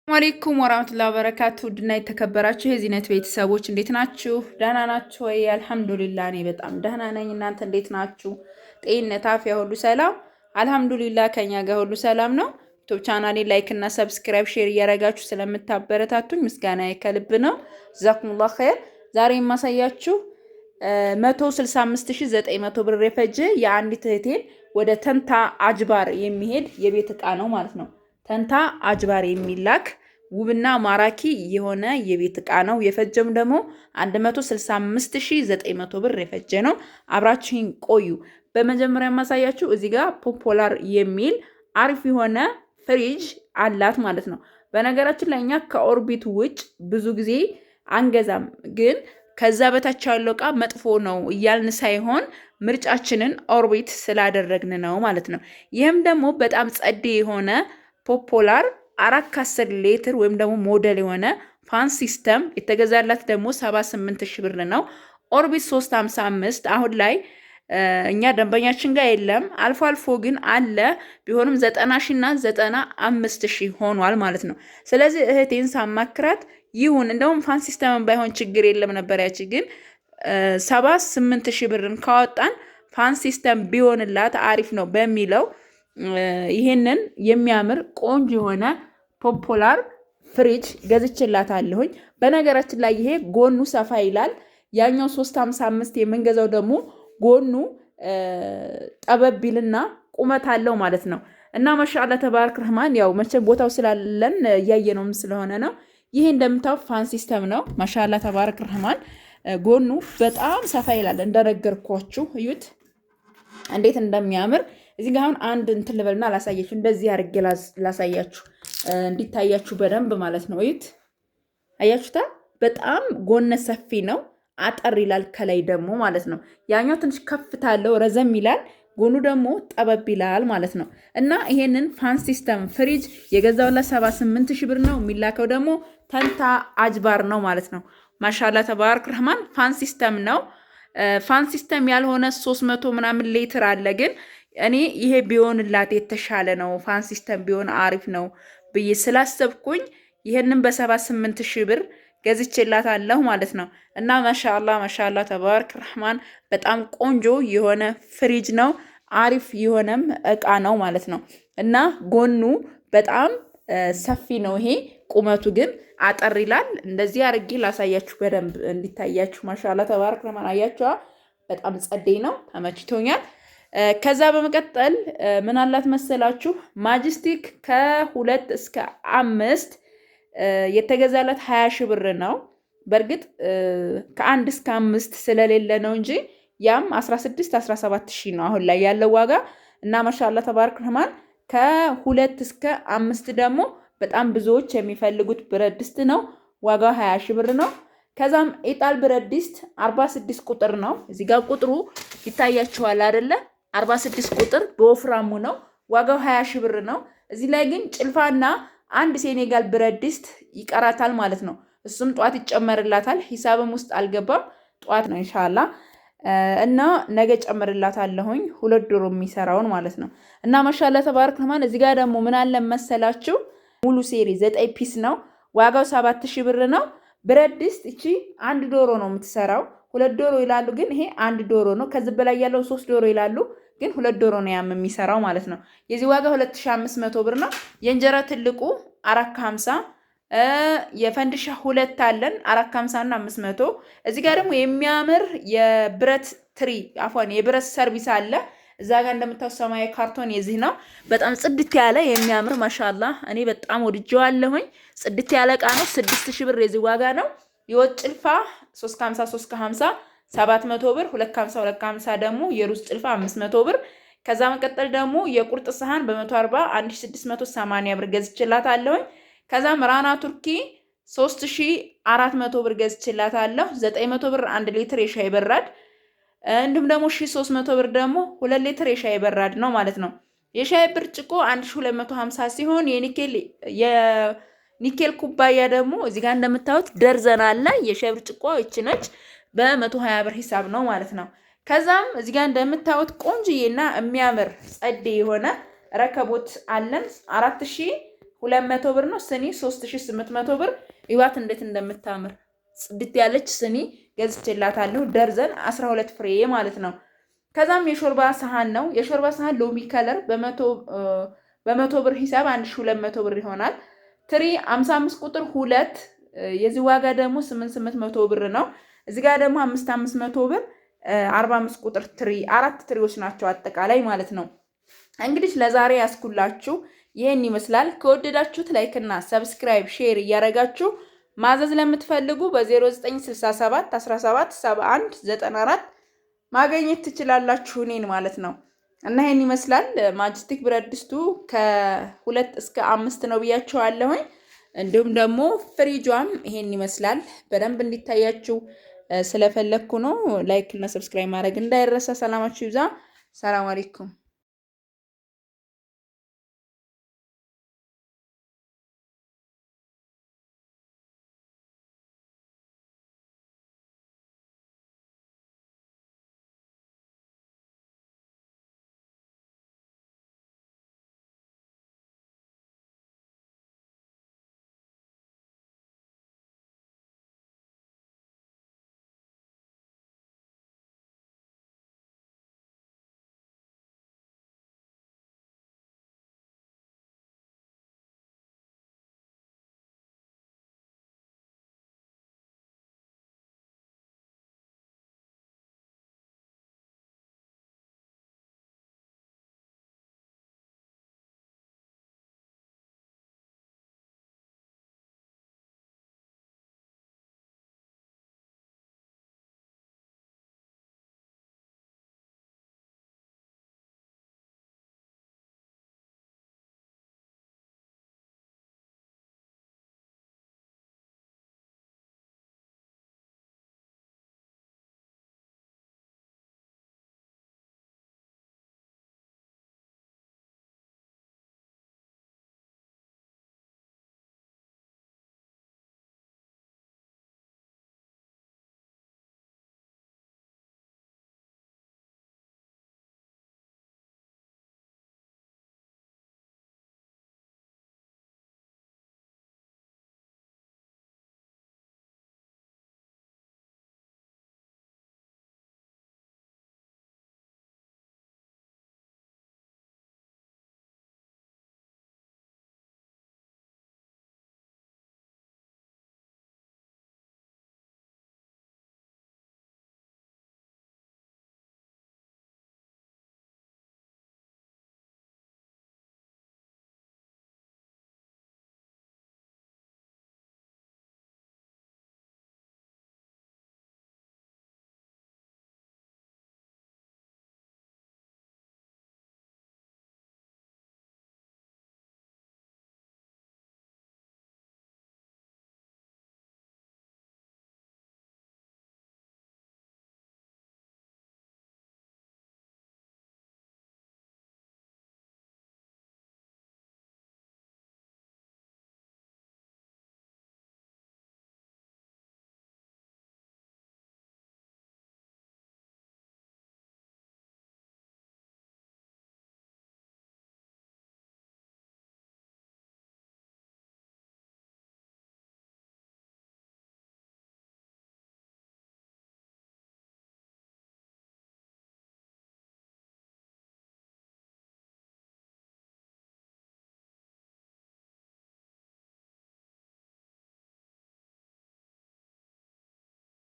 አለይኩም ወራህመቱላሂ ወበረካቱ ድና የተከበራችሁ የዚህነት ቤተሰቦች እንዴት ናችሁ? ደህና ናችሁ ወይ? አልሐምዱሊላህ እኔ በጣም ደህና ነኝ። እናንተ እንዴት ናችሁ? ጤንነት፣ አፍያ ሁሉ ሰላም? አልሐምዱሊላህ ከኛ ጋር ሁሉ ሰላም ነው። ዩቲዩብ ቻናሌን ላይክ እና ሰብስክራይብ ሼር እያደረጋችሁ ስለምታበረታቱኝ ምስጋና ከልብ ነው። ጀዛኩሙላህ ኸይር። ዛሬ የማሳያችሁ 165900 ብር የፈጀ የአንዲት እህቴን ወደ ተንታ አጅባር የሚሄድ የቤት እቃ ነው ማለት ነው። ተንታ አጅባር የሚላክ ውብና ማራኪ የሆነ የቤት እቃ ነው። የፈጀም ደግሞ 165900 ብር የፈጀ ነው። አብራችሁን ቆዩ። በመጀመሪያ ማሳያችሁ እዚህ ጋር ፖፖላር የሚል አሪፍ የሆነ ፍሪጅ አላት ማለት ነው። በነገራችን ላይ እኛ ከኦርቢት ውጭ ብዙ ጊዜ አንገዛም፣ ግን ከዛ በታች ያለው እቃ መጥፎ ነው እያልን ሳይሆን ምርጫችንን ኦርቢት ስላደረግን ነው ማለት ነው። ይህም ደግሞ በጣም ጸዴ የሆነ ፖፖላር 4 ሊትር ወይም ደግሞ ሞዴል የሆነ ፋን ሲስተም የተገዛላት ደግሞ 78 ሺህ ብር ነው። ኦርቢት 355 አሁን ላይ እኛ ደንበኛችን ጋር የለም፣ አልፎ አልፎ ግን አለ። ቢሆንም 90 ሺህ እና 95 ሺህ ሆኗል ማለት ነው። ስለዚህ እህቴን ሳማክራት ይሁን እንደውም ፋን ሲስተምን ባይሆን ችግር የለም ነበር ያቺ፣ ግን 78 ሺህ ብርን ካወጣን ፋን ሲስተም ቢሆንላት አሪፍ ነው በሚለው ይሄንን የሚያምር ቆንጆ የሆነ ፖፖላር ፍሪጅ ገዝቼላታለሁኝ። በነገራችን ላይ ይሄ ጎኑ ሰፋ ይላል። ያኛው 355 የምንገዛው ደግሞ ጎኑ ጠበብ ይልና ቁመት አለው ማለት ነው። እና ማሻአላ ተባረክ ረህማን፣ ያው መቼም ቦታው ስላለን እያየነውም ስለሆነ ነው። ይሄ እንደምታው ፋን ሲስተም ነው። ማሻአላ ተባረክ ረህማን፣ ጎኑ በጣም ሰፋ ይላል። እንደነገርኳችሁ እዩት እንዴት እንደሚያምር። እዚህ ጋር አሁን አንድ እንትን ልበልና ላሳያችሁ። እንደዚህ አድርጌ ላሳያችሁ እንዲታያችሁ በደንብ ማለት ነው። እዩት፣ አያችሁታ? በጣም ጎነ ሰፊ ነው፣ አጠር ይላል ከላይ ደግሞ ማለት ነው። ያኛው ትንሽ ከፍታ አለው፣ ረዘም ይላል። ጎኑ ደግሞ ጠበብ ይላል ማለት ነው። እና ይሄንን ፋን ሲስተም ፍሪጅ የገዛውላ 78 ሺህ ብር ነው። የሚላከው ደግሞ ተንታ አጅባር ነው ማለት ነው። ማሻላ ተባረክ ረህማን። ፋን ሲስተም ነው። ፋን ሲስተም ያልሆነ 300 ምናምን ሊትር አለ፣ ግን እኔ ይሄ ቢሆንላት የተሻለ ነው፣ ፋን ሲስተም ቢሆን አሪፍ ነው ብዬ ስላሰብኩኝ ይሄንን በ78 ሺህ ብር ገዝቼላታለሁ ማለት ነው። እና ማሻአላ ተባረክ ረህማን፣ በጣም ቆንጆ የሆነ ፍሪጅ ነው። አሪፍ የሆነም እቃ ነው ማለት ነው። እና ጎኑ በጣም ሰፊ ነው። ይሄ ቁመቱ ግን አጠር ይላል። እንደዚህ አድርጌ ላሳያችሁ በደንብ እንዲታያችሁ። ማሻአላ ተባረክ ረህማን፣ አያችኋ? በጣም ጸደይ ነው፣ ተመችቶኛል። ከዛ በመቀጠል ምን አላት መሰላችሁ? ማጅስቲክ ከ2 እስከ 5 የተገዛላት 20 ሺህ ብር ነው። በእርግጥ ከ1 እስከ 5 ስለሌለ ነው እንጂ ያም 16 17 ሺህ ነው አሁን ላይ ያለው ዋጋ። እና ማሻአላ ተባረክ ረህማን፣ ከ2 እስከ 5 ደግሞ በጣም ብዙዎች የሚፈልጉት ብረት ድስት ነው። ዋጋው 20 ሺህ ብር ነው። ከዛም ኢጣል ብረት ድስት 46 ቁጥር ነው። እዚህ ጋር ቁጥሩ ይታያችኋል አይደለ? 46 ቁጥር በወፍራሙ ነው። ዋጋው 20 ሺህ ብር ነው። እዚህ ላይ ግን ጭልፋና አንድ ሴኔጋል ብረት ድስት ይቀራታል ማለት ነው። እሱም ጧት ይጨመርላታል። ሂሳብም ውስጥ አልገባም፣ ጧት ነው ኢንሻአላህ። እና ነገ ጨምርላታለሁኝ 2 ዶሮ የሚሰራውን ማለት ነው። እና ማሻአላ ተባረክ ረህማን። እዚህ ጋር ደግሞ ምን አለ መሰላችሁ? ሙሉ ሴሪ 9 ፒስ ነው። ዋጋው 7000 ብር ነው። ብረት ድስት እቺ 1 ዶሮ ነው የምትሰራው። 2 ዶሮ ይላሉ፣ ግን ይሄ 1 ዶሮ ነው። ከዚህ በላይ ያለው 3 ዶሮ ይላሉ፣ ግን 2 ዶሮ ነው ያም የሚሰራው ማለት ነው። የዚህ ዋጋ 2500 ብር ነው። የእንጀራ ትልቁ 450፣ የፈንድሻ 2 አለን 450 እና 500። እዚህ ጋር ደግሞ የሚያምር የብረት ትሪ የብረት ሰርቪስ አለ። እዛ ጋር እንደምታዩት ሰማያዊ ካርቶን የዚህ ነው። በጣም ጽድት ያለ የሚያምር ማሻአላ፣ እኔ በጣም ወድጄዋለሁኝ። ጽድት ያለ እቃ ነው። 6000 ብር የዚህ ዋጋ ነው። የወጥ ጭልፋ 350 350 700 ብር፣ 250 250 ደግሞ የሩዝ ጭልፋ 500 ብር። ከዛ መቀጠል ደግሞ የቁርጥ ሰሃን በ140 1680 ብር ገዝቼላታለሁኝ። ከዛም ራና ቱርኪ 3400 ብር ገዝቼላታለሁ። 900 ብር 1 ሊትር የሻይ በራድ፣ እንዲሁም ደግሞ 1300 ብር ደግሞ 2 ሊትር የሻይ በራድ ነው ማለት ነው። የሻይ ብርጭቆ 1250 ሲሆን የኒኬል ኩባያ ደግሞ እዚህ ጋር እንደምታዩት ደርዘን አለ። የሻይ ብርጭቆ ይች ነች፣ በ120 ብር ሂሳብ ነው ማለት ነው። ከዛም እዚህ ጋር እንደምታዩት ቆንጅዬና የሚያምር ጸዴ የሆነ ረከቦት አለን 4000 200 ብር ነው። ስኒ 3800 ብር። ይዋት እንዴት እንደምታምር ጽድት ያለች ስኒ ገዝቼላታለሁ። ደርዘን 12 ፍሬ ማለት ነው። ከዛም የሾርባ ሰሃን ነው። የሾርባ ሰሃን ሎሚ ከለር በ100 ብር ሂሳብ 1200 ብር ይሆናል። ትሪ 55 ቁጥር 2 የዚህ ዋጋ ደግሞ 8800 ብር ነው። እዚህ ጋር ደግሞ 5500 ብር 45 ቁጥር ትሪ 4 ትሪዎች ናቸው አጠቃላይ ማለት ነው። እንግዲህ ለዛሬ ያስኩላችሁ ይሄን ይመስላል። ከወደዳችሁት ላይክ እና ሰብስክራይብ ሼር እያደረጋችሁ ማዘዝ ለምትፈልጉ በ0967 17 71 94 ማግኘት ትችላላችሁ እኔን ማለት ነው። እና ይሄን ይመስላል። ማጅስቲክ ብረት ድስቱ ከ2 እስከ 5 ነው ብያችኋለሁኝ። እንዲሁም ደግሞ ፍሪጇም ይሄን ይመስላል። በደንብ እንዲታያችሁ ስለፈለኩ ነው። ላይክ እና ሰብስክራይብ ማድረግ እንዳይረሳ። ሰላማችሁ ይብዛ። ሰላም አለይኩም።